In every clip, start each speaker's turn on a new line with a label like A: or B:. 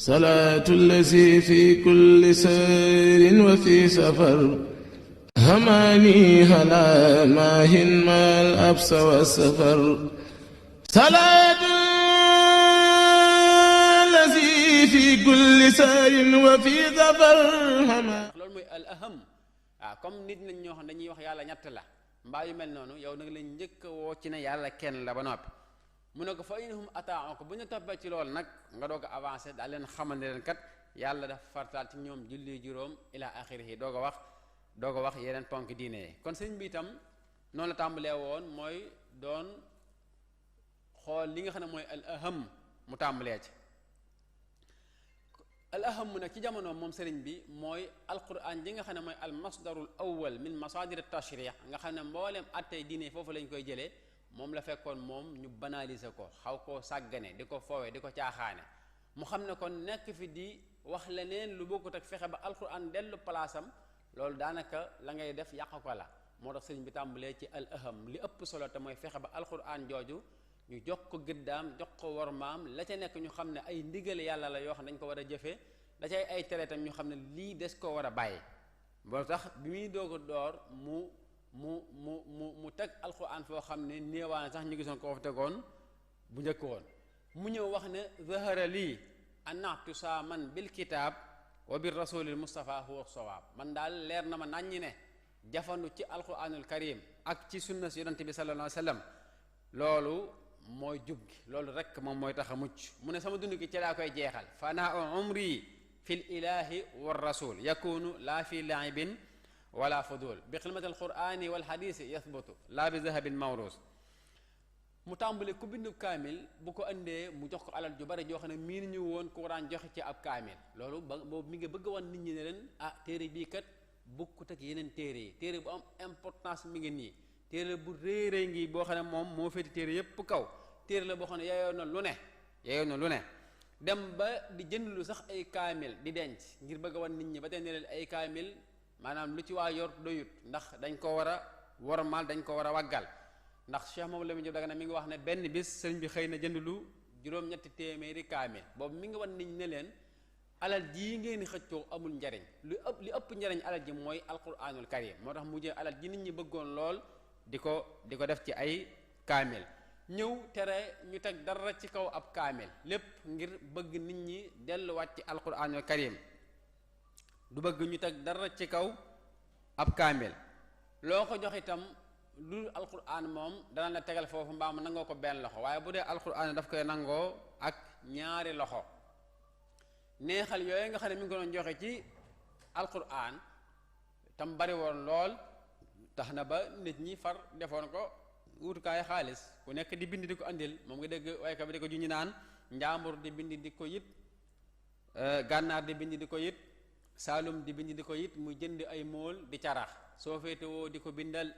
A: salaatu allazi fi kulli sayrin wa fi safar hamaani halaa maahin maal absa wa safar salaatu allazi fi kulli sayrin wa fi safar
B: loolu mooy al aham waaw comme nit nañ ñoo xam dañuy wax yàlla ñett la mbaa yu mel noonu yow nag lañ njëkk a woo ci ne yàlla kenn la ba noppi mu ne ko fa inhum ataa'uka bu ñu toppee ci loolu nag nga doog a avancé daal leen xamal ne leen kat yàlla dafa fartaal ci ñoom julli juróom ila axirihi doog a wax yeneen ponk diine yi kon sëñ bi itam noonu la tàmbalee woon mooy doon xool li nga xam ne mooy al aham mu tàmbalee ci al aham nag ci jamono moom sëriñ bi mooy alquran ji nga xam ne mooy al masdarul awwal min masadir tashri' nga xam ne mbooleem attey diine foofu lañ koy jëlee moom la fekkoon moom ñu banaliser ko xaw koo sàggane di ko foowe di ko caaxaane mu xam ne kon nekk fi di wax leneen lu bokkut ak fexe ba alquran dellu palaasam loolu daanaka la ngay def yàq ko la moo tax sëriñ bi tàmbalee ci al aham li ëpp solo te mooy fexe ba alquran jooju ñu jox ko gëddaam jox ko wormaam la ca nekk ñu xam ne ay ndigal yàlla la yoo xam ne dañ ko war a jëfee da cay ay tere tam ñu xam ne lii des koo war a bàyyi boo tax bi muy doog a door mu teg alquran foo xam ne néewaane sax ñu gisoon ko fa tegoon bu njëkk woon mu ñëw wax ne zahara lii annatu saa man bil kitaab wa bir rasulil mustafa huwa sawaab man daal leer na ma naññi ne jafandu ci alquranul karim ak ci sunna si yonante bi sallallahu alayhi wa sallam loolu mooy jub gi loolu rek moom mooy tax a mucc mu ne sama dund gi ci laa koy jeexal fanaa umri fil ilahi war rasul yakunu laa fi laibin wala fudul bi xidmati alqurani wal hadisi yathbutu laa bi zahabin mawrus mu tàmbali ku bindu kaamil bu ko andee mu jox ko alal ju bari joo xam ne miin ñu woon ku daan joxe ci ab kaamil loolu ba boobu mi ngi bëgg wan nit ñi ne leen téere bii kat bokkut ak yeneen téere yi téere bu am importance mi ngi nii téere bu réeréy ngi boo xam ne moom moo féeti téere yépp kaw téere la boo xam ne yeyoo na lu ne dem ba di jënd lu sax ay kaamil di denc ngir bëgg a wan nit ñi ba tey ne leen ay kaamil maanaam lu ci waa yor doyut ndax dañ ko war a wormaal dañ ko war a waggal ndax Cheikh Mamadou Lamine Diop Dagana mi ngi wax ne benn bis sëriñ bi xëy na jënd lu juróom-ñetti téeméeri kaamil boobu mi ngi wan nit ñi ne leen alal jii ngeen di xëccoo amul njariñ li ëpp njariñ alal ji mooy alquranul karim moo tax mu jël alal ji nit ñi bëggoon lool di ko def ci ay kaamil ñëw tere ñu teg dara ci kaw ab kaamil lépp ngir bëgg nit ñi delluwaat ci alquranul karim du bëgg ñu teg dara ci kaw ab kaamil loo ko jox itam lu alquran moom dana la tegal foofu mbaam nangoo ko benn loxo waaye bu dee alquran daf koy nangoo ak ñaari loxo neexal yooyu nga xam ne mi ngi ko doon joxe ci alquran tam bari woon lool tax na ba nit ñi far defoon ko wutukaay xaalis ku nekk di bind di ko andil moom nga dégg waykat bi di ko juñu naan njaambur di bind di ko yit gànnaar di bind di ko yit saalum di bind di ko yit muy jënd ay mool di carax soo féetewoo di ko bindal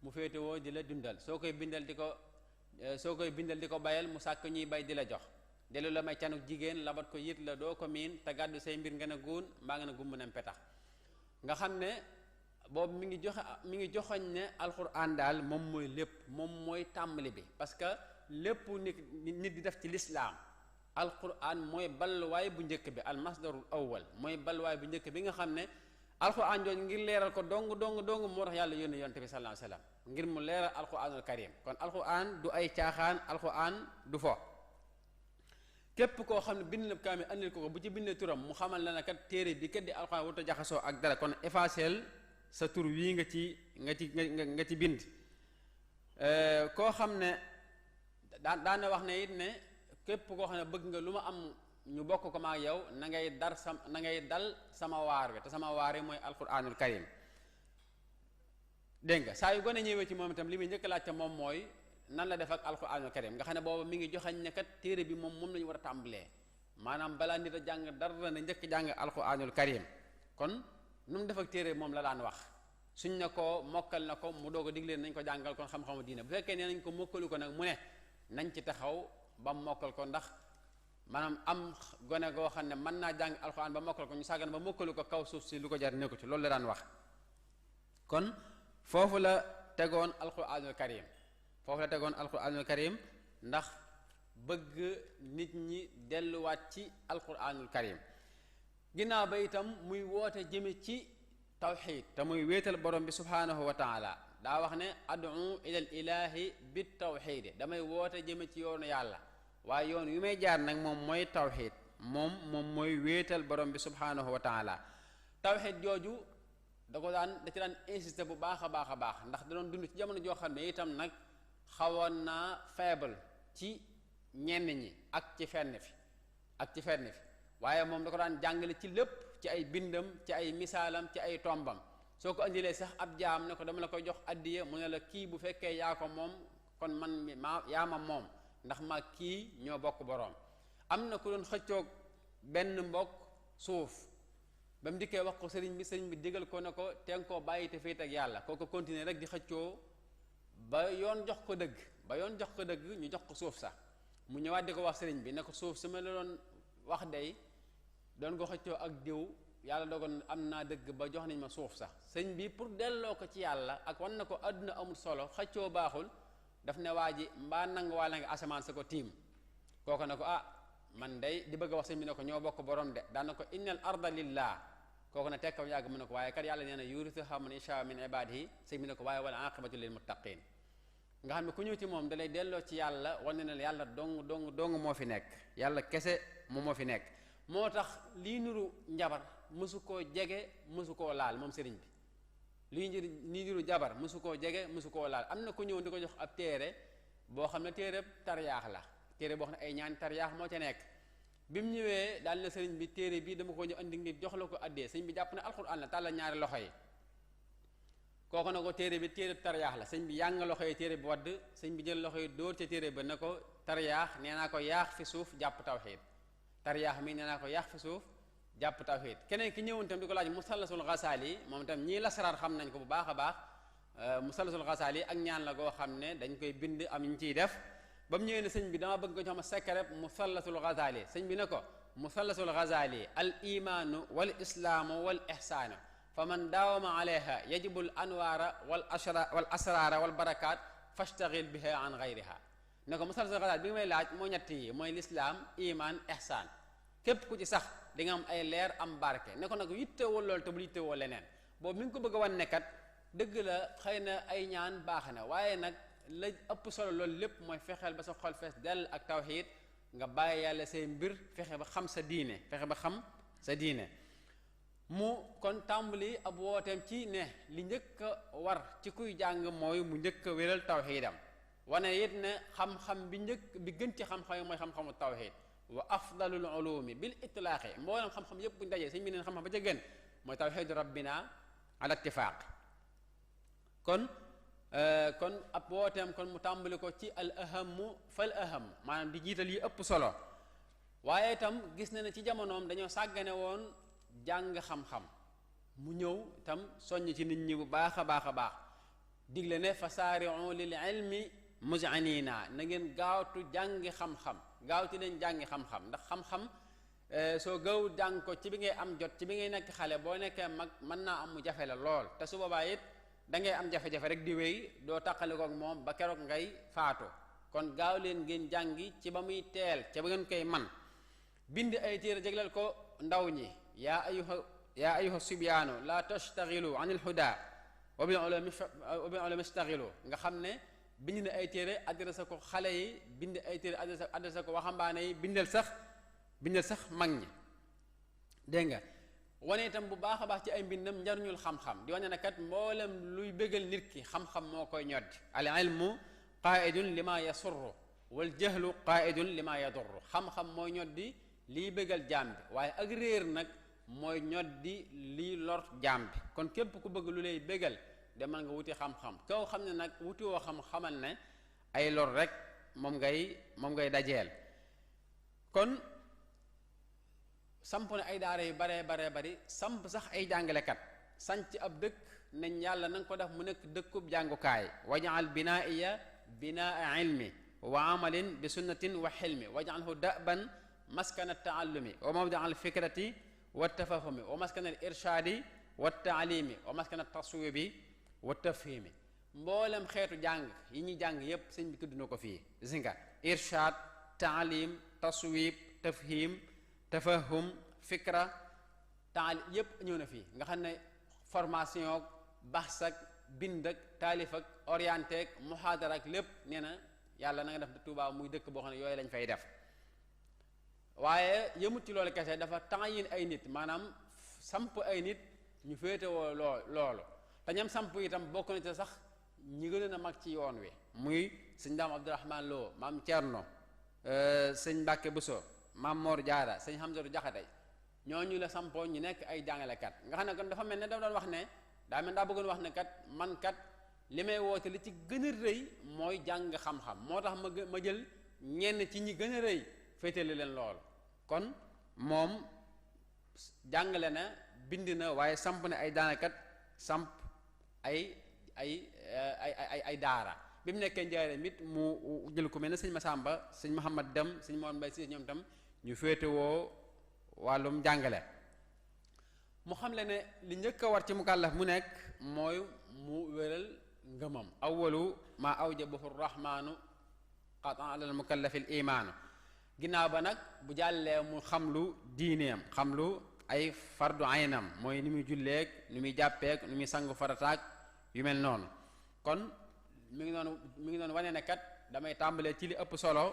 B: mu féetewoo di la dundal soo koy bindal di ko bayal mu sàkk ñuy bay di la jox delu la may canuk jigéen labat ko yit la doo ko miin te gàddu say mbir nga ne guun mbaa nga ne gumb nem petax nga xam ne boobu mi ngi joxoñ ne alquran daal moom mooy lépp moom mooy tàmbali bi parce que lépp nit di def ci lislaam alquran mooy balluwaay bu njëkk bi al masdarul awwal mooy balluwaay bu njëkk bi nga xam ne alquran jooju ngir leeral ko dong moo tax yàlla yónni yonte bi sallallahu alayhi wasallam ngir mu leeral alquranul karim kon alquran du ay caaxaan alquran du fo képp koo xam ne bind na kaamil andil ko bu ci bindee turam mu xamal la ne kat téere bi kat di alquran warut a jaxasoo ak dara kon effaceel sa tur wii nga ci bind koo xam ne daana wax ne it ne képp koo xam ne bëgg nga lu ma am ñu bokk ko maak yow na ngay dal sama waar wi te sama waar wi mooy alquranul karim dégg nga saa yu gone ñëwee ci moom itam li muy njëkk laajte moom mooy nan la def ak alquranul karim nga xam ne booba mi ngi joxañ ne kat téere bi moom lañu war a tàmbalee maanaam balaa nit a jàng dara na njëkk jàng alquranul karim kon nu mu def ak téere moom la daan wax suñ ne ko mokkal na ko mu doog a digleen nañ ko jàngal kon xam-xamu diine bu fekkee nee nañ ko mokkalu ko nag mu ne nañ ci taxaw ba mokkal ko ndax maanaam am gone goo xam ne mën naa jàng alxuraan ba mokkal ko ñu sàggan ba mokkalu ko kaw suuf si lu ko jar nekku ci loolu la daan wax kon foofu la tegoon alxuraanul karim ndax bëgg nit ñi delluwaat ci alquranul karim ginnaaw ba itam muy woote jëme ci tawxid te muy wéetal borom bi subhaanahu wa taala daa wax ne adu ilal ilahi bit tawxidi damay woote jëme ci yoonu yàlla waaye yoon yu may jaar nag moom mooy tawxid moom mooy wéetal borom bi subhaanahu wa taala tawxid jooju da ci daan insister bu baax a baax a baax ndax da doon dund ci jamono joo xam ne itam nag xawoon naa faible ci ñenn ñi ak ci fenn fi waaye moom da ko daan jàngale ci lépp ci ay bindam ci ay misaalam ci ay tombam soo ko andilee sax ab jaam ne ko dama la koy jox addiya mu ne la kii bu fekkee yaa ko moom kon man yaa ma moom ndax ma kii ñoo bokk boroom am na ku doon xëccoog benn mbokk suuf ba mu dikkee wax ko sëriñ bi digal ko ne ko teen koo bàyyi te féet ak yàlla kooko continuer rek di xëccoo ba yoon jox ko dëgg ñu jox ko suuf sax mu ñëwaat di ko wax sëriñ bi ne ko suuf su ma la doon wax day doon ko xëccoo ak diw yàlla dogal am naa dëgg ba jox nañ ma suuf sax sëñ bi pour delloo ko ci yàlla ak wan na ko àdduna amul solo xëccoo baaxul daf ne waa ji mbaa nangu waa la nga asamaan sa ko tiim kooku ne ko man day di bëgg a wax sëñ bi ne ko ñoo bokk borom de daan na ko innal arda lillah kooku ne tekkam yàgg mu ne ko waaye kat yàlla nee na yurithuha man yashaa min ibadihi sëñ bi ne ko waaye wal aqibatu lil muttaqin nga xam ne ku ñëw ci moom dalay delloo ci yàlla wane ne yàlla dong moo fi nekk yàlla kese moo fi nekk moo tax lii nuru njabar mësu koo jege mësu koo laal moom sëriñ bi lii nuru jabar mësu koo jege mësu koo laal am na ku ñëw di ko jox ab téere boo xam ne téere tariyaax la téere boo xam ne ay ñaani tariyaax moo ca nekk bi mu ñëwee daal na sëriñ bi téere bi dama ko ñëw andi ngir jox la ko addee sëriñ bi jàpp ne alxuraan la tàllal ñaari loxo yi kooku na ko téere bi téere tariyaax la sëñ bi yàng loxo yi téere bi wadd sëñ bi jël loxo yi dóor ca téere ba ne ko tariyaax nee naa ko yaax fi suuf jàpp tawxiid tariyaax mi nee naa ko yaax fi suuf jàpp tawxiid keneen ki ñëwoon tam di ko laaj musallasul Ghazali moom tam ñii lasaraar xam nañ ko bu baax a baax musallasul Ghazali ak ñaan la goo xam ne dañ koy bind am ñu ciy def ba mu ñëwee ne sëñ bi dama bëgg nga jox ma secret musallasul Ghazali sëñ bi ne ko musallasul Ghazali al imaanu wal islaamu wal ihsaanu fa man daawama alayha yajibu al anwaara wal asraara wal barakaat fastaghil biha an gayriha ne ko musallasul Ghazali bi nga may laaj moo ñett yi mooy lislaam iman ihsaan képp ku ci sax di nga am ay leer am barke ne ko nag yittewoo loolu te bul yittewoo leneen boobu mi ngi ko bëgg a wan nekkat dëgg la xëy na ay ñaan baax na waaye nag la ëpp solo loolu lépp mooy fexeel ba sa xol fees dell ak tawxiid nga bàyyi yàlla say mbir fexe ba xam sa diine mu kon tàmbali ab wooteem ci ne li njëkk a war ci kuy jàng mooy mu njëkk a wéral tawxiidam wane it ne xam-xam bi gën ci xam-xam yi mooy xam-xamu tawxiid wa afdalul ulumi bil itlaaqi mboolem xam-xam yépp buñu dajee sëñ bi neen xam-xam ba ca gën mooy tawxiidu rabbina ala ittifaaq kon ab wooteem kon mu tàmbali ko ci al ahamu fal aham maanaam di jiital yi ëpp solo waaye itam gis na ne ci jamonoom dañoo sàggane woon jàng xam-xam mu ñëw itam soññ ci nit ñi bu baax a baax a baax digle ne fa saari'u lil ilmi muz'anina na ngeen gaawtu jàngi xam-xam gaawti leen jàngi xam-xam ndax xam-xam soo gaaw jàng ko ci bi ngay am jot ci bi ngay nekk xale boo nekkee mag mën naa am mu jafe la lool te su boobaa it da ngay am jafe-jafe rek di wéy doo taqali koog moom ba keroog ngay faatu kon gaaw leen ngeen jàngi ci ba muy teel ca ba ngeen koy man bind ay téere jégleel ko ndaw ñi yaa ayuha sibyaanu la tashtagilu an il huda wa bil ulumi istagilu nga xam ne bind na ay téere adressé ko xale yi bind ay téere adressé ko waxambaane yi bindal sax mag ñi dégg nga wane itam bu baax a baax ci ay mbindam njariñul xam-xam di wane ne kat mboolem luy bégal nit ki xam-xam moo koy ñoddi al ilmu qaidun lima yasurru wal jahlu qaidun lima yadurru xam-xam mooy ñoddi liy bégal jaam bi waaye ak réer nag mooy ñoddi liy lor jaam bi kon képp ku bëgg lu lay bégal demal nga wuti xam-xam kaw xam ne nag wuti woo xam-xamal ne ay lor rek moom ngay dajeel kon samp na ay daara yu baree bari samp sax ay jàngalekat sanc ab dëkk nañ yàlla na nga ko def mu nekk dëkkub jàngukaay wajaal binaiya binaa ilmi wa amalin bi sunnatin wa xilmi wajalhu daban maskana taallumi wa mawdia al fikrati wa tafahumi wa maskana al irshaadi wa taalimi wa maskana taswibi wa tafhimi mboolem xeetu jàng yi ñuy jàng yépp sëñ bi tudd na ko fii gis nga irshaad taalim taswib tafhim tafahum fikra taalim yépp ñëw na fii nga xam ne formation ak bahs ak bind ak taalif ak orienté ak muhaadara ak lépp nee na yàlla na nga def Tuubaa muy dëkk boo xam ne yooyu lañ fay def waaye yëmut ci loolu kese dafa tànyin ay nit maanaam samp ay nit ñu féetewoo loolu te ñam samp itam bokk na ci sax ñi gën a mag ci yoon wi muy sëñ Daam Abdourahman Lo maam Cerno sëñ Mbàkke Buso maam Mor Jaara sëñ Hamsatu Jaxate ñooñu la sampoo ñu nekk ay jàngalekat nga xam ne kon dafa mel ne dafa doon wax ne daa bëggoon wax ne kat man kat li may woote li ci gën a rëy mooy jàng xam-xam moo tax ma jël ñenn ci ñi gën a rëy féetale leen lool kon moom jàngale na bind na waaye samp na ay daanakat samp ay daara bi mu nekkee njaareem it mu jël ku mel ne sëñ Masamba sëñ Muhammad Dem sëñ Moon Mbay Si ñoom tam ñu féetewoo wàllum jàngale mu xam le ne li njëkk a war ci mukallaf mu nekk mooy mu wéral ngëmam awalu maa awjabahu rahmaanu qatan alal mukallafi l imaanu ginnaaw ba nag bu jàllee mu xam lu diineem xam lu ay fardu aynam mooy ni muy julleeg ni muy jàppeeg ni muy sangu farataak yu mel noonu kon mi ngi noonu wane ne kat damay tàmbalee ci li ëpp solo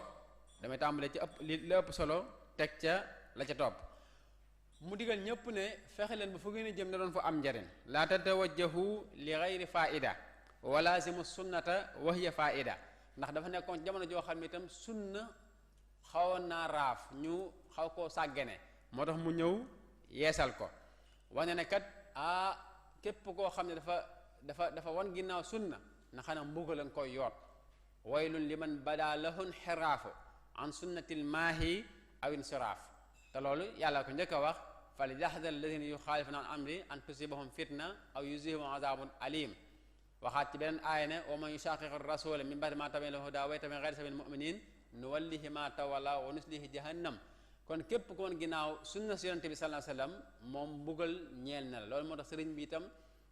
B: damay tàmbalee ci li ëpp solo teg ca la ca topp mu digal ñëpp ne fexe leen ba fu ngeen a jëm na doon fa am njariñ laa tatawajjahu li gayri faida wa lazimu sunnata wa hiya faida ndax dafa nekkoon jamono joo xam ne itam sunna xawoon naa raaf ñu xaw koo sàggane moo tax mu ñëw yeesal ko wane ne kat képp koo xam ne dafa wan ginnaaw sunna na xanaa mbugal nga koy yoot waylun liman bada lahun xiraafu an sunnatil maahi aw insiraaf te loolu yàlla ko njëkk a wax fal yaxdar alladina yuxaalifuna an amri an tusibahum fitna aw yusibahum azabun alim waxaat ci beneen aaya ne wa man yushaqiqi rasula min ba'di ma tabayyana lahu huda wa yattabi' ghayra sabili muminin nuwallihi ma tawalla wa nuslihi jahannam kon képp ku woon ginnaaw sunna si yonente bi sallallahu alayhi wasallam moom mbugal ñeel na la loolu moo tax sëriñ bi itam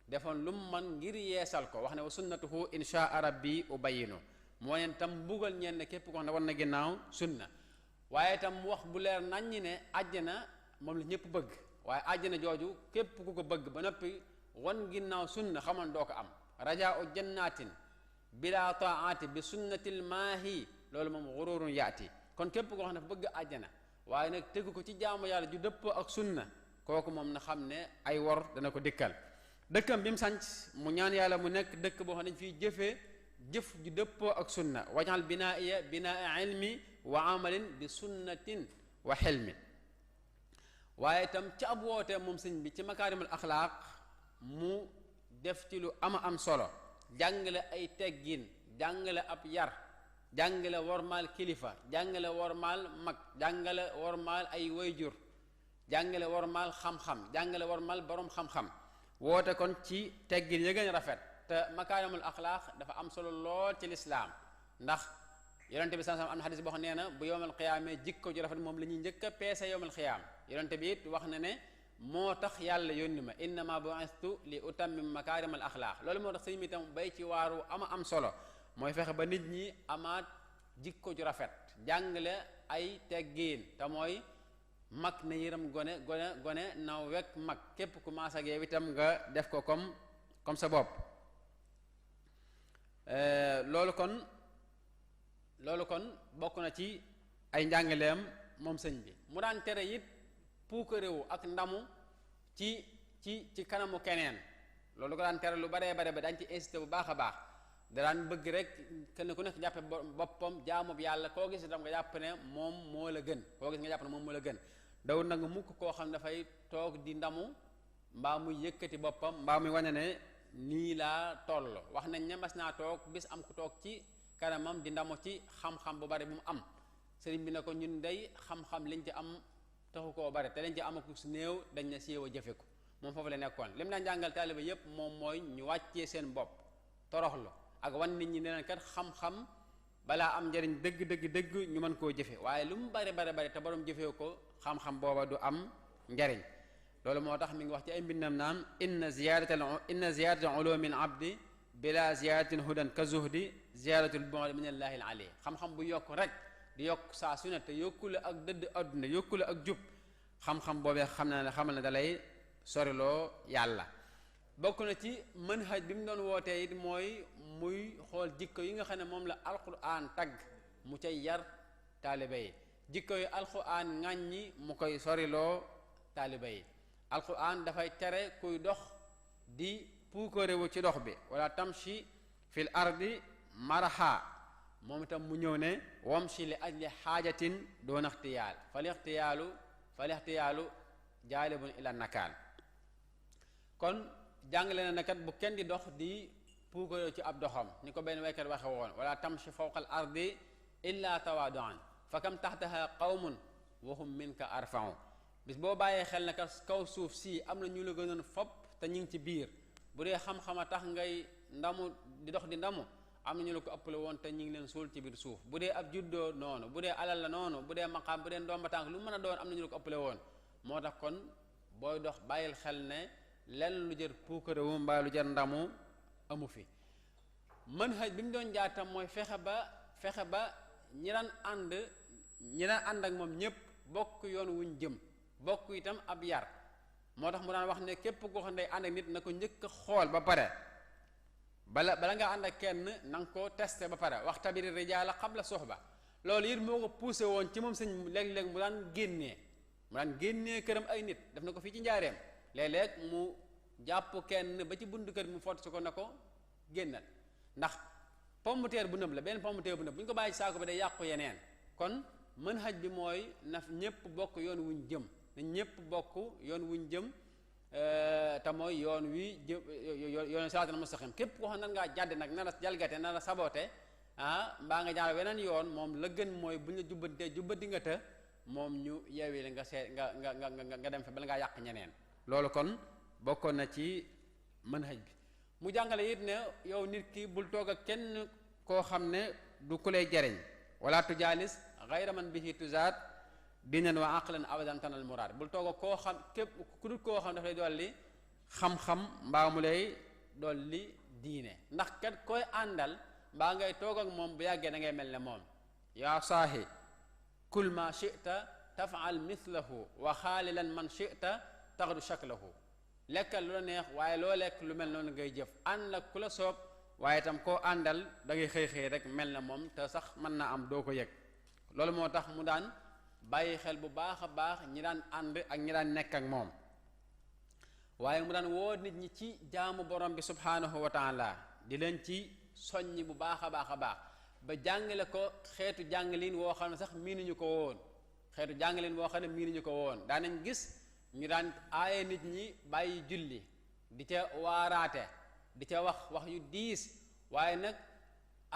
B: defoon lu mu man ngir yeesal ko wax ne wa sunnatuhu inshaa rabbi ubayinu moo neen tam mbugal ñeel na képp ko xam ne war na ginnaaw sunna waaye itam mu wax bu leer nañ ñi ne àjjana moom la ñëpp bëgg waaye àjjana jooju képp ku ko bëgg ba noppi wan ginnaaw sunna xamoon doo ko am rajaa u jannatin bila taati bi sunnatil maahi loolu moom xururun yaati kon képp koo xam ne bëgg àjjana waaye nag tegu ko ci jaamu yàlla ju dëppoo ak sunna kooku moom na xam ne ay wor dana ko dikkal dëkkam bi mu sanc mu ñaan yàlla mu nekk dëkk boo xam ne dañ fiy jëfee jëf ju dëppoo ak sunna wajal binaiya binaa ilmi wa amalin bi sunnatin wa xilmi waaye itam ci ab wootee moom sëñ bi ci makaarimul axlaaq mu def ci lu am solo jàngale ay teggin jàngale ab yar jàngale wormaal kilifa jàngale wormaal mag jàngale wormaal ay wayjur jàngale wormaal xam-xam jàngale wormaal borom xam-xam woote kon ci teggin ya gën a rafet te makaarimul axlaaq dafa am solo lool ci lislaam ndax yonente bi sallallahu alayhi wasallam am na xadis boo xam nee na bu yowmal xiyaamee jikko ju rafet moom la ñuy njëkk a peese yowmal xiyaam yonente bi it wax na ne moo tax yàlla yónni ma innama bu'istu li utammim makaarimal axlaaq loolu moo tax sëñ mi itam bay ci waaru am solo mooy fexe ba nit ñi amaat jikko ju rafet jàngale ay teggiin te mooy mag na yërëm gone naw wekk mag képp ku maas ak yow itam nga def ko comme sa bopp loolu kon bokk na ci ay njàngaleem moom sëñ bi mu daan tere it puukaréewu ak ndamu ci kanamu keneen loolu ko daan tere lu bare ba dañ ci insisté bu baax a baax da daan bëgg rek kenn ku nekk jàppe boppam jaamub yàlla koo gis itam nga jàpp ne moom moo la gën koo gis nga jàpp ne moom moo la gën daw nag mukk koo xam dafay toog di ndamu mbaa muy yëkkati boppam mbaa muy wane ne nii laa toll wax nañ ne mas naa toog bis am ku toog ci kanamam di ndamu ci xam-xam bu bari bu mu am sëriñ bi ne ko ñun day xam-xam liñ ci am taxu koo bari te liñ ci am ak su néew dañ na siiw a jëfe ko moom foofu la nekkoon li mu daan jàngal taaliba yépp moom mooy ñu wàccee seen bopp toroxlu ak wan nit ñi ne leen kat xam-xam balaa am njariñ dëgg ñu mën koo jëfe waaye lu mu bari te borom jëfee ko xam-xam booba du am njariñ loolu moo tax mi ngi wax ci ay mbindam naan inna ziyarata ulumil abdi bila ziyaratin hudan ka zuhdi ziyaratul bu'd min allahi al ali xam-xam bu yokk rek di yokk saa su ne te yokkule ak dëdd àdduna yokkule ak jub xam-xam boobee xamal ne dalay soriloo yàlla. bokk na ci manhaj bi mu doon wootee it mooy muy xool jikko yi nga xam ne moom la alquran tagg mu cay yar taaliba yi jikko yi alquran ŋàññi mu koy soriloo taaliba yi. alquran dafay tere kuy dox di puukarewu ci dox bi wala tamshi fil ardi maraha moom itam mu ñëw ne wamshi li ajli xaajatin doon ixtiyaal fal ixtiyaalu jaalibun ila nakaan. kon jàngale na nakat bu kenn di dox di puukarewu ci ab doxam ni ko benn waykat waxe woon wala tamshi fawqa al ardi illa tawaaduan fa kam taxtaha qawmun wa hum minka arfa'u. bis boo bàyyee xel ne kaw suuf si am na ñu la gënoon fopp te ñu ngi ci biir bu dee xam-xama tax ngay ndamu di dox di ndamu am na ñu la ko ëppale woon te ñu ngi leen suul ci biir suuf bu dee ab juddoo noonu bu dee alal la noonu bu dee maqaam bu dee ndomba tànk lu mën a doon am na ñu la ko ëppale woon. moo tax kon booy dox bàyyil xel ne lenn lu jër puukarewu mbaa lu jër ndamu amu fi. manhaj bi mu doon jaatam mooy fexe ba ñi daan ànd ak moom ñëpp bokk yoon wuñ jëm bokk itam ab yar. moo tax mu daan wax ne képp koo xam ne day ànd ak nit na ko njëkk a xool ba pare bala nga ànd ak kenn na nga ko testé ba pare wax tabiri rijaala qabla suhba. loolu it moo ko poussé woon ci moom sëñ léeg-léeg mu daan génnee këram ay nit def na ko fii ci njaareem léeg-léeg mu jàpp kenn ba ci buntu kër mu fott si ko na ko génnal ndax pomme de terre bu nëb la benn pomme de terre bu nëb bu ñu ko bàyyi ci saako bi day yàqu yeneen. kon manhaj bi mooy na ñëpp bokk yoon wuñ jëm na ñëpp bokk yoon wuñ jëm te mooy yoon wi jëm yoon siraatal mustaqim. képp koo xam nan ngaa jàdd nag na la jalgate na la sabote mbaa nga jaar weneen yoon moom la gën mooy bu ñu la jubbati nga të moom ñu yeewi la nga seet nga dem fa bala ngaa yàq ñeneen. loolu kon bokkoon na ci manhaj bi. mu jàngale it ne yow nit ki bul toog ak kenn koo xam ne du ku lay jariñ wala tujaalis gayra man bihi tuzaat diinan wa aqlan abadan tanal muraad. bul toog ak koo xam képp ku dul koo xam daf lay dolli xam-xam mbaa mu lay dolli diine ndax kat koy àndal mbaa ngay toog ak moom bu yàggee da ngay mel ne moom. yaa saahi kul ma shi'ta taf'al mithlahu wa xaalilan man shi'ta taxdu shaklahu. lekkal lu la neex waaye loo lekk lu mel noonu ngay jëf ànd ak ku la soob waaye itam koo àndal da ngay xëy rek mel na moom te sax mën na am doo ko yëg. loolu moo tax mu daan bàyyi xel bu baax a baax ñi daan ànd ak ñi daan nekk ak moom waaye mu daan woo nit ñi ci jaamu borom bi subhaanahu wa taala di leen ci soññi bu baax a baax ba jàngale ko xeetu jàngalin woo xam ne sax miinuñu ko woon daanañ gis ñu daan aaye nit ñi bàyyi julli di ca waaraate di ca wax yu diis waaye nag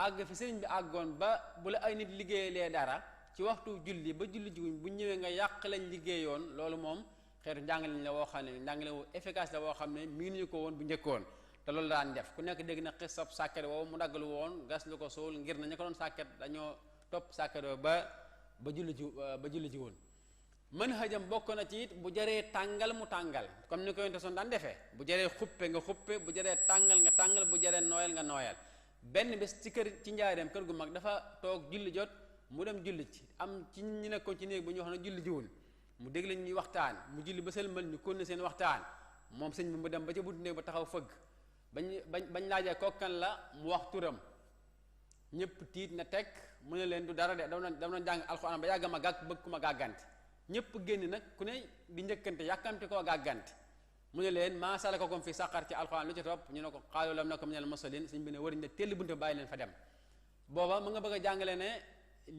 B: àgg fi sëriñ bi àggoon ba bu la ay nit liggéeyalee dara ci waxtu julli ba julli jiwuñ bu ñëwee nga yàq lañ liggéeyoon loolu moom xeetu njàngaleñ la woo xam ne njàngale wu efficace la woo xam ne miinuñu ko woon bu njëkkoon te loolu daan def ku nekk dégg na xisab sàkket woowu mu daggalu woon gas lu ko suul ngir na ñu ko doon sàkket dañoo topp sàkket woo ba julli ji woon. manhajam bokk na ci it bu jaree tàngal mu tàngal comme ni ko yonte son daan defee bu jaree xuppe nga xuppe bu jaree tàngal nga tàngal bu jaree nooyal nga nooyal. benn bés ci njaareem kër gu mag dafa toog julli jot mu dem julli ci am ci ñi nekkoon ci néeg bu ñu wax ne julli jiwul mu dégg leen ñuy waxtaan mu julli ba sëlmal ñu kon seen waxtaan moom sëñ bi mu dem ba ca buntu néeg ba taxaw fëgg bañ laajee kokkan la mu wax turam ñëpp tiit na teg mu ne leen du dara de dama doon jàng alxuraan ba yàgg ma gàgg bëgg ku ma gàggante ñëpp génn nag ku ne di njëkkante yàkkamte koo gàggante mu ne leen maa salakakum fi saqar ci alxuraan lu ci topp ñu ne ko qaalu lam naku minal musallin suñ bi ne wariñ ne telli bunte bàyyi leen fa dem booba mu nga bëgg a jàngale ne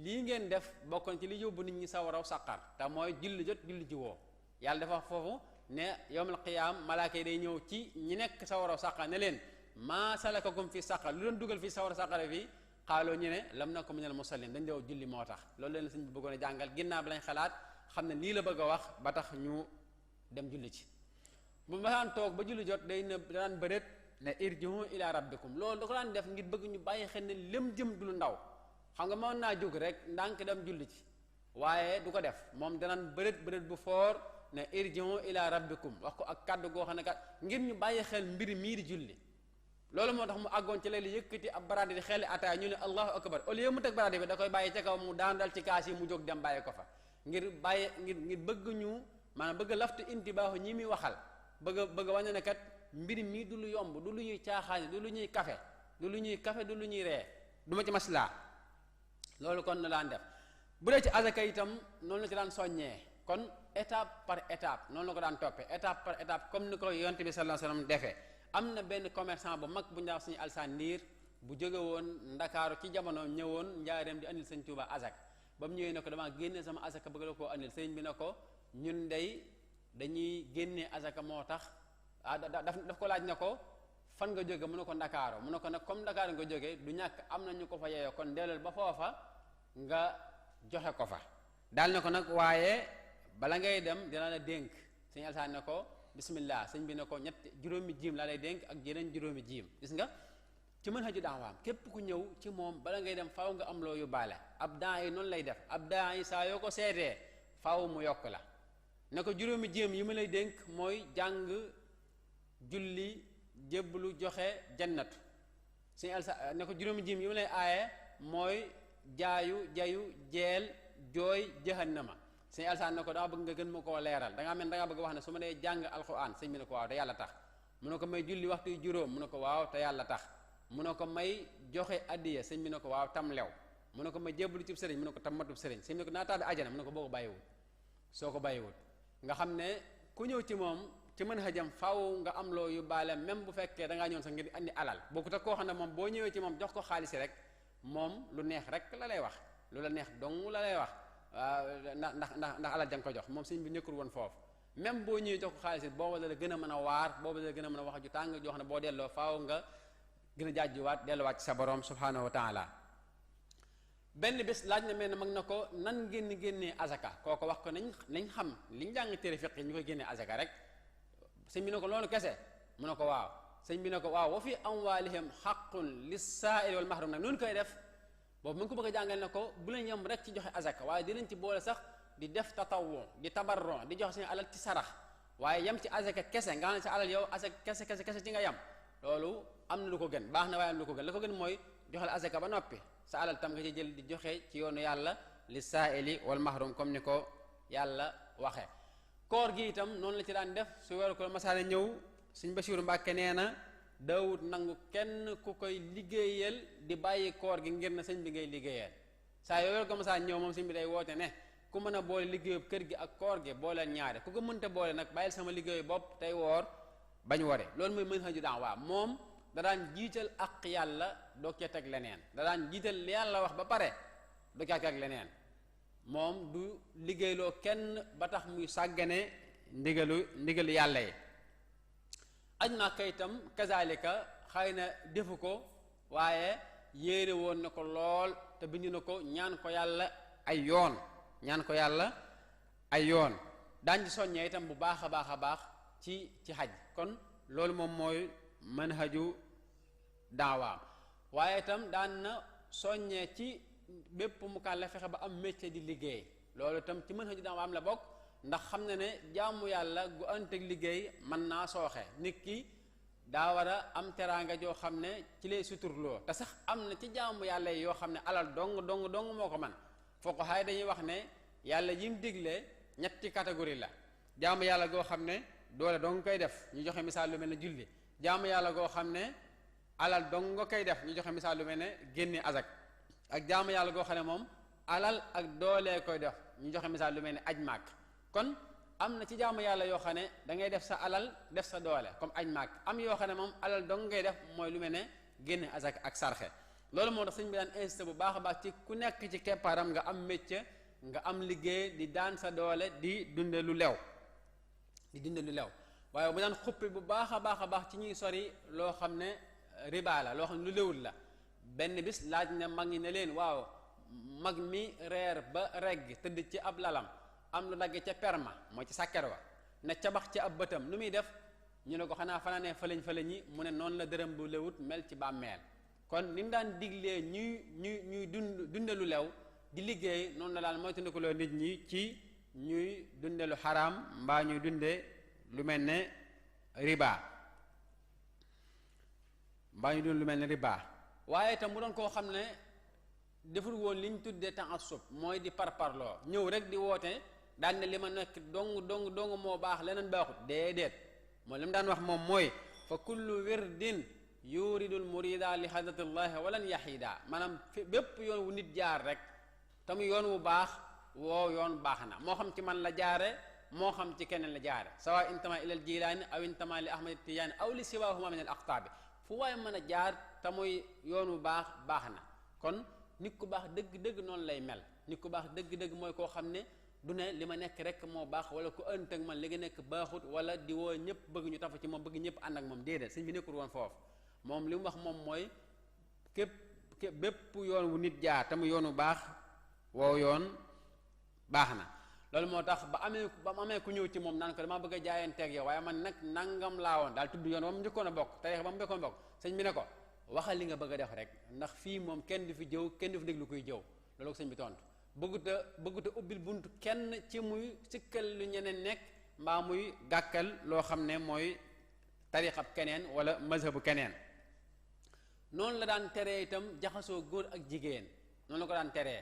B: lii ngeen def bokkoon ci li yóbbu nit ñi sawaraw saqar te mooy julli jot julli ji woo yàlla dafa foofu ne yawmal qiyaam malaaka yi day ñëw ci ñi nekk sawaraw saqar ne leen maa salakakum fi saqar lu doon dugal fii sawaraw saqar fi xaaloo ñu ne lam naku minal musallin dañ dew julli moo tax loolu leen suñ bi bëggoon a jàngal ginnaaw bi lañ xalaat xam ne lii la bëgg a wax ba tax ñu dem julli ci bu ma daan toog ba julli jot day ne daan bëreet ne irji'u ila rabbikum loolu da ko daan def ngir bëgg ñu bàyyi xel ne lëm jëm du lu ndaw xam nga mën naa jóg rek ndànk dem julli ci waaye du ko def moom danaan bëreet bu foor ne irji'u ila rabbikum wax ko ak kàddu goo xam ne kat ngir ñu bàyyi xel mbir mii di julli loolu moo tax mu àggoon ci léegi yëkkati ab baraade di xelli ataaya ñu ne allahu akbar au lieu mu teg baraade bi da koy bàyyi ca kaw mu daan dal ci kaas yi mu jóg dem bàyyi ko fa ngir bëgg ñu maanaam bëgg laftu intibaahu ñi muy waxal bëgg wane ne kat mbir mi du lu yomb du lu ñuy caaxaani du lu ñuy kafe du lu ñuy ree du ma ci maslaa loolu kon na daan def bu dee ci azaka itam noonu la ci daan soññee kon étape par étape noonu la ko daan toppee étape par étape comme ni ko yonent bi sallallahu alayhi wasallam defee am na benn commerçant bu mag bu ñu daan suñu alsaan ndiir bu jóge woon ndakaaru ci jamono ñëwoon njaareem di andil sëñ Tuuba azaka ba mu ñëwee ne ko damaa génne sama azaka bëgg la koo andil sëñ bi ne ko ñun day dañuy génnee azaka moo tax daf ko laaj ne ko fan nga jóge mu ne ko ndakaaru mu ne ko nag comme ndakaaru nga jóge du ñàkk am na ñu ko fa yeeyoo kon dellal ba foofa nga joxe ko fa daal ne ko nag waaye bala ngay dem dina la dénk sëñ alsaan ne ko bismillah sëñ bi ne ko juróomi jiim laa lay dénk ak yeneen juróomi jiim gis nga ci mën haju daawaam képp ku ñëw ci moom bala ngay dem faaw nga am loo yóbbaale ab daa yi noonu lay def ab daa yi saa yoo ko seetee faaw mu yokk la ne ko juróomi jiim yi ma lay dénk mooy jàng julli jébbalu joxe jannatu sëñ alsaan ne ko juróomi jiim yi ma lay aaye mooy jayu jeel jooy jahannama sëñ alsaan ne ko dama bëgg nga gën ma koo leeral da ngaa mel da ngaa bëgg wax ne su ma dee jàng alquran sëñ bi ne ko waaw te yàlla tax mu ne ko may julli waxtu yu juróom mu ne ko waaw te yàlla tax mu ne ko may joxe addiya sëñ bi ne ko waaw tam lew mu ne ko may jébbalu cib sëriñ mu ne ko tam matub sëriñ sëñ bi ne ko naa tàbbi ajana mu ne ko boo ko bàyyiwul soo ko bàyyiwul nga xam ne ku ñëw ci moom ci mën hajam faaw nga am loo yóbbaale même bu fekkee da ngaa ñëwoon sax ngir andi alal bokkut ak koo xam ne moom boo ñëwee ci moom jox ko xaalis rek moom lu neex rek la lay wax lu la neex dong la lay wax ndax alal jang ko jox moom sëñ bi nekkul woon foofu même boo ñëwee jox ko xaalis it booba la gën a mën a waar booba la gën a mën a wax ju tàng joo xam ne boo delloo faaw nga gën a jaajjuwaat delluwaat ci sa borom subhanahu wa taala benn bés laaj na mel ne mag na ko nan génnee azaka kooko wax ko nañ xam liñ jàng téere fiq yi ñu koy génnee azaka rek sëñ bi ne ko loolu kese mu ne ko waaw sëñ bi ne ko waaw wa fi amwalihim haqqun lis-sa'il wal mahrum nag noonu koy def boobu mu ngi ko bëgg a jàngal ne ko bu leen yem rek ci joxe azaka waaye dinañ ci boole sax di def tatawwu di tabarron di joxe seen alal ci sarax waaye yem ci azaka kese nga xam ne sa alal yow azaka kese ci nga yem loolu am na lu ko gën baax na waaye am lu ko gën la ko gën mooy joxel azaka ba noppi sa alal tam nga ci jël di joxe ci yoonu yàlla lis-sa'ili wal mahrum comme ni ko yàlla waxe koor gi itam noonu la ci daan def su weeru ko masaale ñëw Sëñ Basiiru Mbàkke nee na daawut nangu kenn ku koy liggéeyal di bàyyi koor gi ngir na sëñ bi ngay liggéeyal saa yoo weeru ko masaale ñëw moom sëñ bi day woote ne ku mën a boole liggéeyu kër gi ak koor gi booleel ñaare ku ko mënta boole nag bàyyil sama liggéeyu bopp tey woor bañ wore loolu mooy mën haju daan waa moom da daan jiital ak yàlla doo ca teg leneen da daan jiital li yàlla wax ba pare doo ca teg leneen moom du liggéeyloo kenn ba tax muy sàggane ndigalu yàlla yi aj Màkka itam kazalika xëy na defu ko waaye yéere woon na ko lool te bind na ko ñaan ko yàlla ay yoon daañ ci soññee itam bu baax a baax ci xaj kon loolu moom mooy manhaju daawaam waaye itam daan na soññee ci bépp mu kàlla fexe ba am métier di liggéey loolu itam ci manhaju daawaam la bokk ndax xam na ne jaamu yàlla gu ànteeg liggéey mën naa sooxe nit ki daa war a am teraanga joo xam ne ci lay suturloo te sax am na ci jaamu yàlla yi yoo xam ne alal dong moo ko man foo ko xaay dañuy wax ne yàlla yim digle ñetti catégorie la jaamu yàlla goo xam ne doole dong koy def ñu joxe misaal lu mel ne julli jaamu yàlla goo xam ne alal dong nga koy def ñu joxe misaal lu mel ne génne azak ak jaamu yàlla goo xam ne moom alal ak doolee koy def ñu joxe misaal lu mel ne aj màkk kon am na ci jaamu yàlla yoo xam ne da ngay def sa alal def sa doole comme aj màkk am yoo xam ne moom alal dong ngay def mooy lu mel ne génne azak ak sarxe loolu moo tax sëñ bi daan insisté bu baax a baax ci ku nekk ci keppaaram nga am métier nga am liggéey di daan sa doole di dunde lu lew waaye bu daan xuppi bu baax a baax ci ñuy sori loo xam ne riba la loo xam ne lu lewul la benn bis laaj ne mag ñi ne leen waaw mag mi reer ba regg tëdd ci ab lalam am lu dagg ca perma mooy ci sàkket wa ne cabax ci ab bëtam lu muy def ñu ne ko xanaa fanaanee fëleñ yi mu ne noonu la dërëm bu lewut mel ci bàmmeel kon ni mu daan diglee ñuy dunde lu lew di liggéey noonu la daal mooy tundikuloo nit ñi ci ñuy dunde lu xaraam mbaa ñuy dunde lu mel ne riba mbaa ñu doon lu mel ne riba waaye itam mu doon koo xam ne deful woon li ñu tuddee ta'assub mooy di parparloo ñëw rek di woote daan ne li ma nekk dong moo baax leneen baaxut déedéet mooy li mu daan wax moom mooy fa kullu wirdin yuridul murida li hadratillahi walan yahida maanaam fi bépp yoon wu nit jaar rek te mu yoon wu baax woo yoon baax na moo xam ci man la jaare moo xam ci keneen la jaare sawa intama ila al jilaani aw intama li ahmad tijaani aw li siwahuma min al aqtaabi fu waaye mën a jaar te muy yoon wu baax baax na kon nit ku baax dëgg-dëgg noonu lay mel nit ku baax dëgg-dëgg mooy koo xam ne du ne li ma nekk rek moo baax wala ku ënt ak man li nga nekk baaxut wala di woo ñëpp bëgg ñu tafa ci moom bëgg ñëpp ànd ak moom déedéet sëñ bi nekkul woon foofu moom li mu wax moom mooy képp bépp yoon wu nit jaar te mu yoonu baax woow yoon baax na loolu moo tax ba mu amee ku ñëw ci moom naan ko damaa bëgg a jaayanteeg yow waaye man nag nangam laa woon daal tudd yoon ba mu njëkkoon a bokk tariix ba mu njëkkoon a bokk sëñ bi ne ko waxal li nga bëgg a def rek ndax fii moom kenn du fi jëw kenn du fi déglu kuy jëw loolu ko sëñ bi tontu bëgguta ubbil bunt kenn ci muy sikkal lu ñeneen nekk mbaa muy gàkkal loo xam ne mooy tariixab keneen wala mazhabu keneen noonu la daan teree itam jaxasoo góor ak jigéen noonu la ko daan teree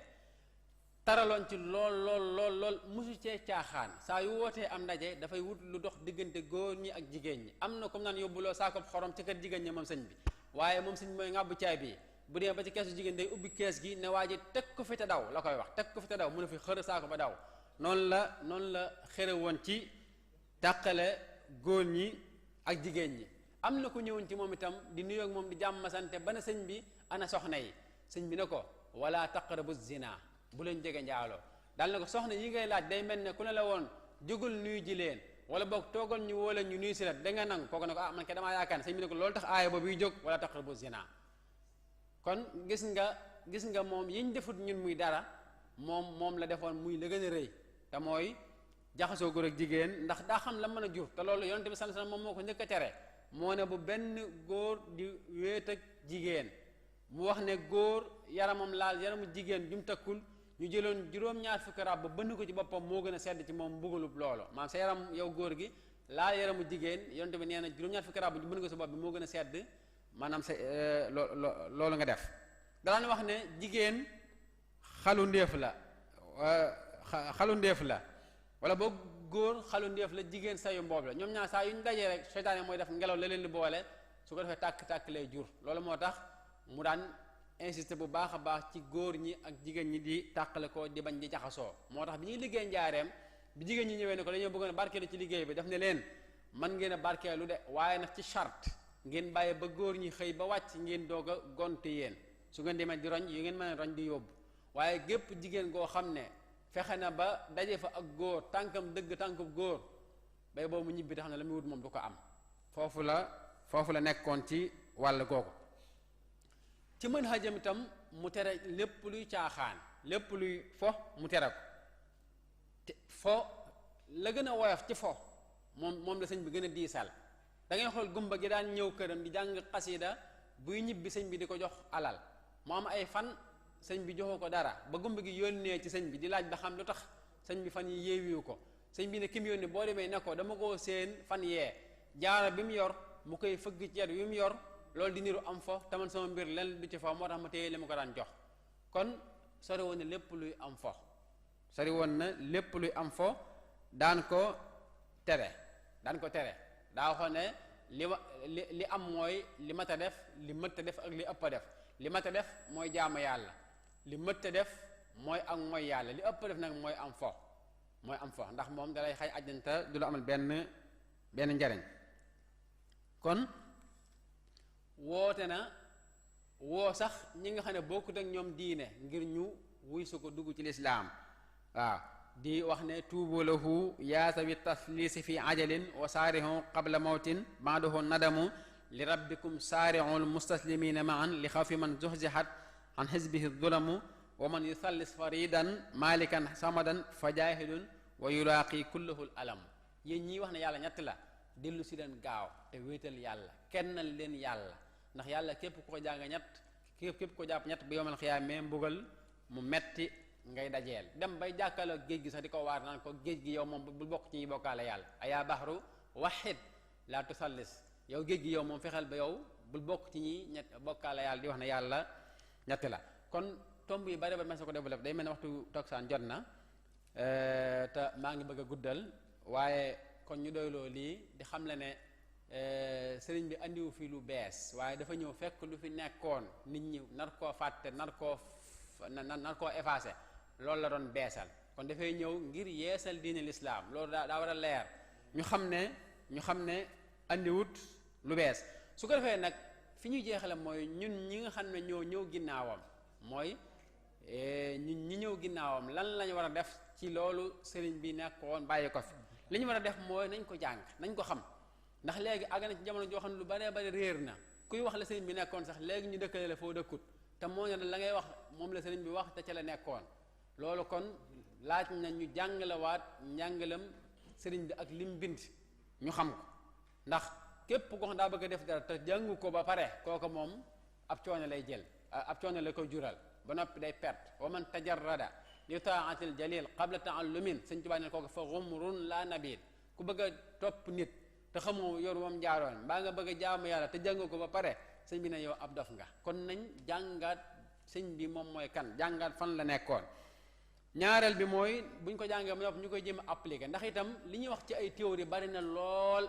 B: taraloon ci lool musu cee caaxaan saa yu wootee am ndaje dafay wut lu dox diggante góor ñi ak jigéen ñi am na comme naan yóbbuloo saako xorom ci kër jigéen ñi moom sëñ bi waaye moom sëñ mooy ngàbbu caay bi bu dee ba ci keesu jigéen day ubbi kees gi ne waa ji teg ko fi te daw la koy wax teg ko fi te daw mu ne fi xër saako ba daw noonu la xëre woon ci tàqale góor ñi ak jigéen ñi am na ku ñëwoon ci moom itam di nuyoo ak moom di jàmm sante ba ne sëñ bi ana soxna yi sëñ bi ne ko wala taqrabu zina bu leen jege njaaloo daal na ko soxna yi ngay laaj day mel ne ku ne la woon jógul nuyu ji leen wala boog toogal ñu woo leen ñu nuyu si la da nga nangu kooku ne ko ah man kay damaa yaakaar ne sëñ bi ne ko loolu tax aaya boobu jóg wala taqrabu zina kon gis nga moom yiñ defut ñun muy dara moom la defoon muy la gën a rëy te mooy jaxasoo góor ak jigéen ndax daa xam la mën a jur te loolu yonent bi sallallahu alayhi wasallam moom moo ko njëkk a tere moo ne bu benn góor di wéet ak jigéen mu wax ne góor yaramam laal yaramu jigéen jum takkul ñu jëloon juróom-ñaar fukki rab ba bënn ko ci boppam moo gën a sedd ci moom mbugalub loolu maanaam sa yaram yow góor gi laal yaramu jigéen yonent bi nee na juróom-ñaar fukki rab ñu bënn ko sa bopp bi moo gën a sedd maanaam sa loolu nga def daan wax ne jigéen xalu ndéef la wala boog góor xalu ndéef la jigéen sayu mboob la ñoom ñaar saa yu ñu dajee rek seytaane mooy def ngelaw la leen di boole su ko defee tàkk-tàkk lay jur loolu moo tax mu daan insister bu baax a baax ci góor ñi ak jigéen ñi di tàqale ko di bañ di jaxasoo moo tax bi ñuy liggéey njaareem bi jigéen ñi ñëwee ne ko dañoo bëggoon a barkeelu ci liggéey bi daf ne leen man ngeen a barkeelu de waaye nag ci charte ngeen bàyyi ba góor ñi xëy ba wàcc ngeen doog a gonte yéen su ngeen demee di roñ yu ngeen mën a roñ di yóbbu waaye gépp jigéen goo xam ne fexe na ba daje fa ak góor tànkam dëgg tànkub góor bay boobu mu ñibbi te xam ne la muy wut moom du ko am foofu la nekkoon ci wàll googu ci mën hajam itam mu tere lépp luy caaxaan lépp luy fo mu tere ko te fo la gën a woyof ci fo moom la sëñ bi gën a diisal da ngay xool gumba gi daan ñëw këram di jàng xasida buy ñibbi sëñ bi di ko jox alal mu am ay fan sëñ bi joxu ko dara ba gumba gi yónnee ci sëñ bi di laaj ba xam lu tax sëñ bi fan yi yeewiwu ko sëñ bi ne ki mu yónnee boo demee ne ko dama koo seen fan yee jaara bi mu yor mu koy fëgg ci yet wi mu yor loolu di niru am fo taman sama mbir len du ci fo moo tax ma téye li ma ko daan jox kon sori woon na lépp luy am fo daan ko tere daa waxoon ne li am mooy li mat a def li mëtt a def ak li ëpp a def li mat a def mooy jaamu yàlla li mëtt a def mooy ak mooy yàlla li ëpp a def nag mooy am fo ndax moom dalay xay ajjanta du la amal benn njariñ kon woote na woo sax ñi nga xam ne bokkut ak ñoom diine ngir ñu wuy su ko dugg ci lislaam waaw di wax ne tuubu lahu yaasawi taflisi fi ajalin wa saarihu qabla mawtin ba'dahu nadamu li rabbikum saari'ul mustaslimina ma'an li xawfi man zuhzihat an hizbihi dhulamu wa man yusallis faridan malikan samadan fa jaahidun wa yulaaqi kullahu al alam yéen ñii wax ne yàlla ñett la dellu si leen gaaw te wéetal yàlla kennal leen yàlla ndax yàlla képp ku ko jàng ñett képp ko jàpp ñett bu yowmal xiyaama mbugal mu metti ngay dajeel dem bay jàkkaarloo géej gi sax di ko waar naan ko géej gi yow moom bul bokk ci ñi bokkaale yàlla ayaa bahru wahid la tusallis yow géej gi yow moom fexeel ba yow bul bokk ci ñi ñett bokkaale yàlla di wax ne yàlla ñett la. kon tomb yi bari ba ma sa ko développé day mel ne waxtu togsaan jot na te maa ngi bëgg a guddal waaye kon ñu doyloo lii di xam le ne sëriñ bi andiwu fi lu bees waaye dafa ñëw fekk lu fi nekkoon nit ñi nar koo fàtte nar koo effacé loolu la doon beesal kon dafay ñëw ngir yeesal diine lislaam loolu daa war a leer ñu xam ne andiwut lu bees su ko defee nag fi ñuy jeexale mooy ñun ñi nga xam ne ñoo ñëw ginnaawam mooy ñun ñi ñëw ginnaawam lan lañu war a def ci loolu sëriñ bi nekkoon bàyyi ko fi li ñu war a def mooy nañ ko jàng nañ ko xam ndax léegi àgg na ci jamono joo xam ne lu baree bari réer na kuy wax la sëriñ bi nekkoon sax léegi ñu dëkkale la foo dëkkut te moo ne la ngay wax moom la sëriñ bi wax te ca la nekkoon loolu kon laaj na ñu jàngalewaat njàngalam sëriñ bi ak lim bind ñu xam ko ndax képp ko xam daa bëgg a def dara te jàngu ko ba pare kooku moom ab coono lay jël ab coono la koy jural ba noppi day perte wa man tajarrada li taatil jalil qabla taallumin sëñ Tuubaa ne kooku fa xumrun la nabil ku bëgg a topp nit te xamoo yor moom jaaroon mbaa nga bëgg a jaamu yàlla te jàngu ko ba pare sëñ bi ne yow ab dof nga kon nañ jàngaat sëñ bi moom mooy kan jàngaat fan la nekkoon ñaareel bi mooy buñ ko jàngee ba noppi ñu koy jéem a appliquer ndax itam li ñuy wax ci ay théorie bari na lool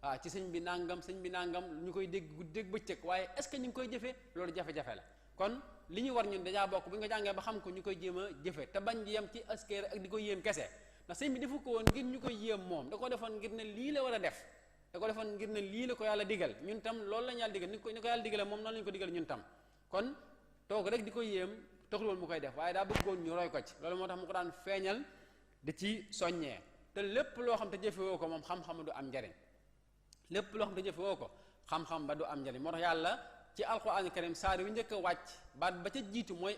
B: waaw ci sëñ bi nangam ñu koy dégg guddeeg bëccëg waaye est-ce que ñu ngi koy jëfee loolu jafe-jafe la kon li ñu war ñun dajaa bokk bu ñu ko jàngee ba xam ko ñu koy jéem a jëfe te bañ di yem ci askeer ak di ko yéem kese ndax sëñ bi defu ko woon ngir ñu koy yéem moom da ko defoon ngir ne lii la war a def da ko defoon ngir ne lii la ko yàlla digal ñun tam loolu lañu yàlla digal ni ko yàlla digale moom noonu lañu ko digal ñun tam kon toog rek di ko yéem taxul woon mu koy def waaye daa bëggoon ñu roy ko ci loolu moo tax mu ko daan feeñal di ci soññee te lépp loo xam te jëfewoo ko moom xam-xam du am njariñ lépp loo xam te jëfewoo ko xam-xam ba du am njariñ moo tax yàlla ci alquran karim saar wi njëkk a wàcc baat ba ca jiitu mooy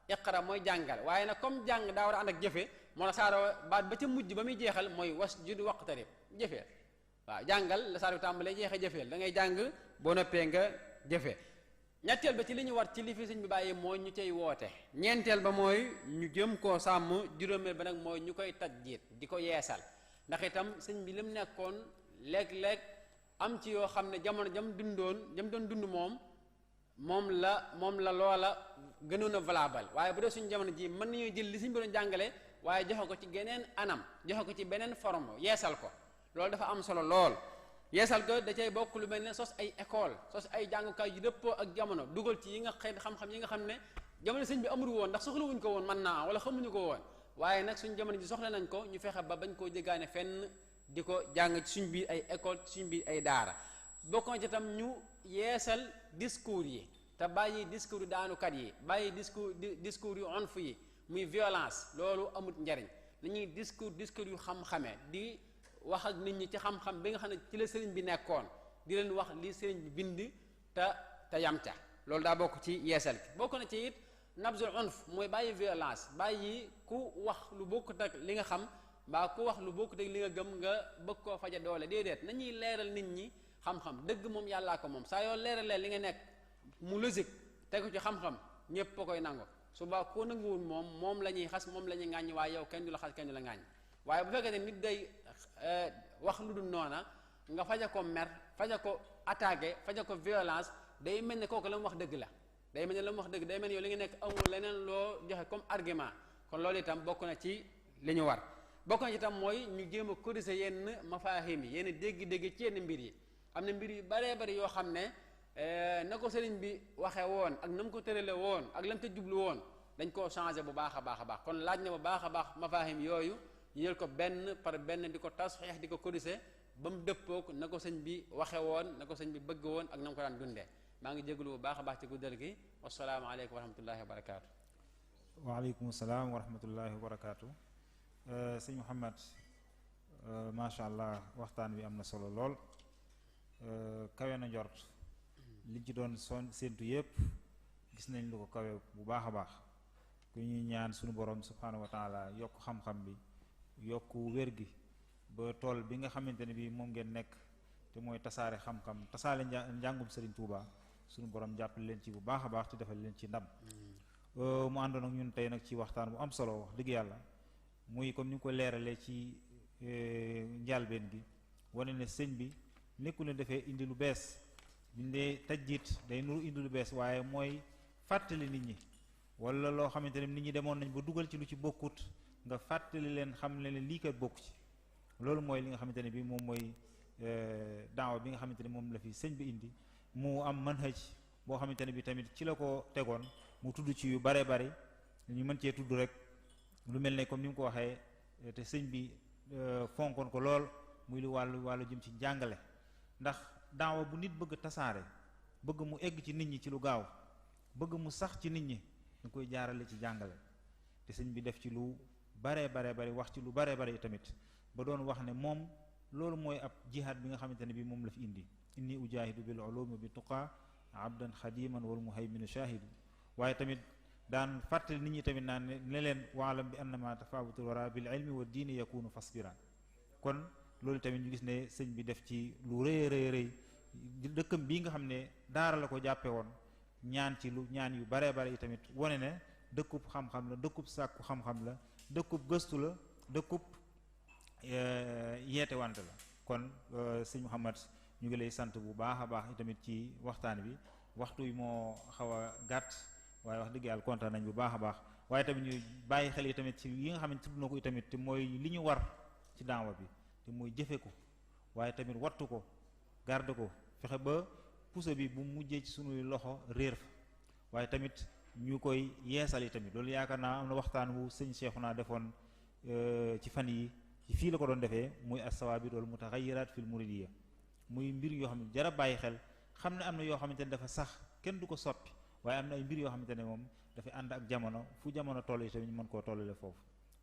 B: iqra mooy jàngal waaye nag comme jàng daa war a ànd ak jëfe moo tax saar baat ba ca mujj ba muy jeexal mooy wasjud waqtarib jëfee waaw jàngal la saar wi tàmbalee jeexee jëfeel da ngay jàng boo noppee nga jëfe ñetteel ba ci li ñu war ci li fi sëñ bi bàyyi mooy ñu cay woote ñeenteel ba mooy ñu jëm koo sàmm juróomeel ba nag mooy ñu koy tajdiid di ko yeesal ndax itam sëñ bi lim nekkoon léeg-léeg am ci yoo xam ne jamono jam doon dund moom la loola gënoon a valable waaye bu dee suñu jamono ji mën nañoo jël li sëñ bi doon jàngale waaye joxe ko ci geneen anam joxe ko ci beneen forme yeesal ko loolu dafa am solo lool yeesal ko da cay bokk lu mel ne sos ay école sos ay jàngukaay yu dëppoo ak jamono dugal ci yi nga xeet xam-xam yi nga xam ne jamono sëñ bi amul woon ndax soxlawuñ ko woon mën naa wala xamuñu ko woon waaye nag suñu jamono ji soxla nañ ko ñu fexe ba bañ koo jéggaane fenn di ko jàng ci suñ biir ay école ci suñ biir ay daara bokk na ci tam ñu yeesal discours yi te bàyyi discours yu daanukat yi bàyyi discours yu onf yi muy violence loolu amut njariñ dañuy discours yu xam-xame di wax ak nit ñi ci xam-xam bi nga xam ne ci la sëriñ bi nekkoon di leen wax li sëriñ bi bind te yam ca loolu daa bokk ci yeesal gi bokk na ci it nabzul unf mooy bàyyi violence bàyyi ku wax lu bokkut ak li nga xam mbaa ku wax lu bokkut ak li nga gëm nga bëgg koo faja doole déedéet nañuy leeral nit ñi xam-xam dëgg moom yàllaa ko moom saa yoo leeralee li nga nekk mu logique tegu ci xam-xam ñépp a koy nangu suba koo nanguwul moom la ñuy xas moom la ñuy ŋàññ waaye yow kenn du la xas kenn du la ŋàññ waaye bu fekkee ne nit day wax lu dul noona nga faja ko mer faja ko attaqué faja ko violence day mel ne kooku la mu wax dëgg la day mel ne la mu wax dëgg day mel ne yow li nga nekk amul leneen loo joxe comme argument kon loolu itam bokk na ci li ñu war bokk na ci itam mooy ñu jéem a corriger yenn mafaahim yi yenn dégg-dégg ci yenn mbir yi am na mbir yu baree bari yoo xam ne na ko sëriñ bi waxee woon ak na mu ko tërale woon ak lam ca jublu woon dañ koo changé bu baax a baax kon laaj na bu baax a baax mafaahim yooyu ñu jël ko benn par benn di ko tasxiix di ko corriger ba mu dëppook na ko sëñ bi waxe woon na ko sëñ bi bëgg woon ak na mu ko daan dundee maa ngi jégalu bu baax a baax ci guddal gi wasalaamaaleykum wa rahmatullahi wa barakaatu.
C: waaleykum salaam wa rahmatullahi wa barakaatu. sëñ Mouhamed macha allah waxtaan wi am na solo lool kawe na njort liñ ci doon séentu yépp gis nañ lu ko kawe bu baax a baax ku ñuy ñaan suñu borom subhaanahu wa taala yokk xam-xam bi yokk wér gi ba tool bi nga xamante ne bii moom ngeen nekk te mooy tasaare xam-xam tasaare njàngum Serigne Touba suñu borom jàppale leen ci bu baax a baax te defal leen ci ndam mu àndoon ak ñun tey nag ci waxtaan bu am solo wax dëgg yàlla muy comme ni nga ko leeralee ci njàlbeen gi wane ne sëñ bi nekkul ne dafay indi lu bees bindee tajdiid day nuru indi lu bees waaye mooy fàttali nit ñi wala loo xamante ne nit ñi demoon nañ ba dugal ci lu ci bokkut nga fàttali leen xam ne lii kat bokk ci loolu mooy li nga xamante ne bi moom mooy daawa bi nga xamante ne moom la fi sëñ bi indi mu am manhaj boo xamante ne bi tamit ci la ko tegoon mu tudd ci yu bare bari ñu mën cee tudd rek lu mel ne comme ni mu ko waxee te sëñ bi fonkoon ko lool muy lu wàllu jëm ci jàngale ndax daawa bu nit bëgg tasaare bëgg mu egg ci nit ñi ci lu gaaw bëgg mu sax ci nit ñi ñu koy jaarale ci jàngale te sëñ bi def ci lu bare bari wax ci lu bare tamit ba doon wax ne moom loolu mooy ab jihaad bi nga xamante ne bi moom la fi indi inni ujahidu bil ulumi bi tuqa abdan xadiman wal muhayminu shahidu waaye tamit daan fàttali nit ñi tamit naan ne leen waalam bi annama tafawutul wara bil ilmi wa diini yakunu fasbira kon loolu tamit ñu gis ne sëñ bi def ci lu rëy dëkkam bii nga xam ne daara la ko jàppe woon ñaan yu bare yi tamit wane ne dëkkub xam-xam la dëkkub sàkku xam-xam la dëkkub gëstu la dëkkub yeete wante la kon sëñ Mouhamad ñu ngi lay sant bu baax a baax tamit ci waxtaan bi waxtu yi moo xaw a gàtt waaye wax dëgg yàlla kontaan nañ bu baax a baax waaye tamit ñu bàyyi xel yi tamit ci yi nga xam ne tudd na ko tamit te mooy li ñu war ci daawa bi te mooy jëfe ko waaye tamit wattu ko garde ko fexe ba puso bi bu mujjee ci sunuy loxo réer fa waaye tamit ñu koy yeesal yi tamit loolu yaakaar naa am na waxtaan wu sëñ Cheikhouna defoon ci fan yi ci fii la ko doon defee muy as-sawaabit wal mutaxayyiraat fil muridiyya muy mbir yoo xam ne jara bàyyi xel xam ne am na yoo xamante ne dafa sax kenn du ko soppi waaye am na ay mbir yoo xamante ne moom dafay ànd ak jamono fu jamono toll yi tamit ñu mën koo tollale foofu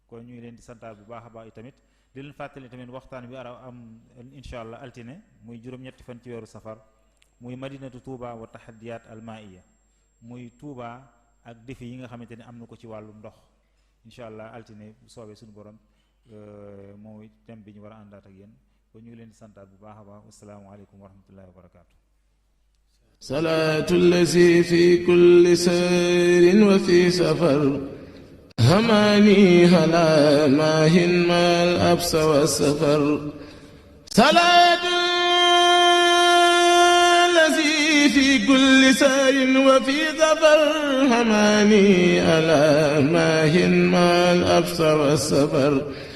C: kon ñu ngi leen di santaat bu baax a baax tamit di leen fàttali tamit waxtaan bi ara am insha allah altine muy juróom-ñetti fan ci weeru safar muy madinatu Touba wa tahaddiyat almaiya muy Touba ak défi yi nga xamante ne am na ko ci wàllum ndox insha allah altine bu soobee suñu borom mooy thème bi ñu war a àndaat ak yéen kon ñu ngi leen di santaat bu baax a baax wasalaamu aleykum wa rahmatullahi wa barakaatu.
A: salaatu allazi fi kulli sayrin wa fi safar هماني هلا ماهن ما الأبس والسفر صلاة الذي في كل سار وفي ظفر هماني هلا ماهن ما الأبس والسفر